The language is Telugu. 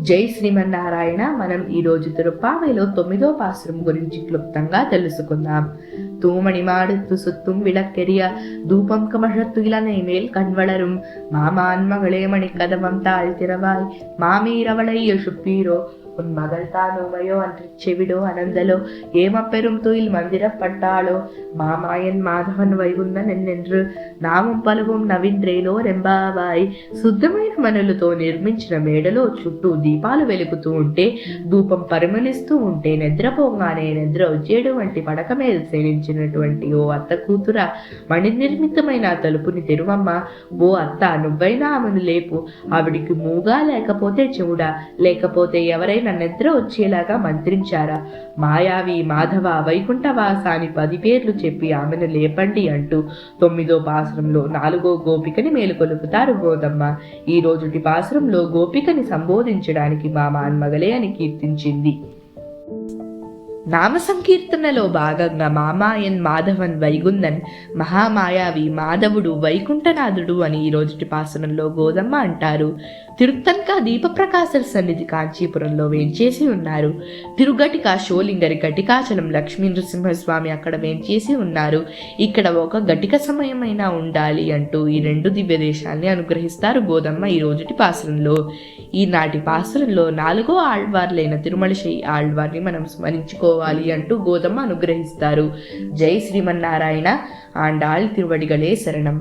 జై శ్రీమన్నారాయణ. మనం ఈరోజు తిరుప్పావైలో 9వ పాసురం గురించి క్లుప్తంగా తెలుసుకుందాం. தூமணி மாடுத்து சுத்தும் விளக்கெரிய தூபம் கமழத்து இளனை மேல் கண்வளரும் மாமான் மகளே மணிக்கதவம் தாழ்த்திரவாய் மாமீரவளை எழுப்பீரோ உன் மகள் தானுமையோ அன்று செவிடோ அனந்தலோ ஏமப்பெரும் துயில் மந்திரப்பட்டாளோ மாமாயன் మాధవన్ వైగుందన్ ఎన్నెండ్రు నామం పలువం నవీంద్రేలో రెంబావాయ్. శుద్ధమైన మనులతో నిర్మించిన మేడలో చుట్టూ దీపాలు వెలుగుతూ ఉంటే, ధూపం పరిమళిస్తూ ఉంటే, నిద్రపోగానే నిద్ర వచ్చేడు వంటి పడక మీద సేవించినటువంటి ఓ అత్త కూతుర, మణి నిర్మితమైన తలుపుని తెరువమ్మ. ఓ అత్త, నువ్వైనా ఆమెను లేపు. ఆవిడికి మూగా లేకపోతే చెవుడా, లేకపోతే ఎవరైనా నిద్ర వచ్చేలాగా మంత్రించారా? మాయావి, మాధవ, వైకుంఠవాస అని 10 పేర్లు చెప్పి ఆమెను లేపండి అంటూ 9వ పాసురంలో 4వ గోపికని మేలుకొలుపుతారు గోదమ్మ. ఈ రోజుటి పాసురంలో గోపికని సంబోధించడానికి మామాన్ మగలే అని కీర్తించింది. నామ సంకీర్తనలో భాగంగా మామాయన్ మాధవన్ వైగుందన్, మహామాయావి, మాధవుడు, వైకుంఠనాథుడు అని ఈ రోజుటి పాసనంలో గోదమ్మ అంటారు. తిరుత్తన్క దీపప్రకాశల సన్నిధి కాంచీపురంలో వేంచేసి ఉన్నారు. తిరుగటిక షోలింగరి ఘటికాచలం లక్ష్మీ నృసింహస్వామి అక్కడ వేంచేసి ఉన్నారు. ఇక్కడ ఒక ఘటిక సమయమైనా ఉండాలి అంటూ ఈ 2 దివ్య దేశాల్ని అనుగ్రహిస్తారు గోదమ్మ ఈ రోజుటి పాసురంలో. ఈనాటి పాసురంలో 4వ ఆళ్వార్లైన తిరుమలశై ఆళ్వార్ని మనం స్మరించుకోవాలి అంటూ గోదమ్మ అనుగ్రహిస్తారు. జై శ్రీమన్నారాయణ. ఆండాళ్ తిరువడిగలే శరణం.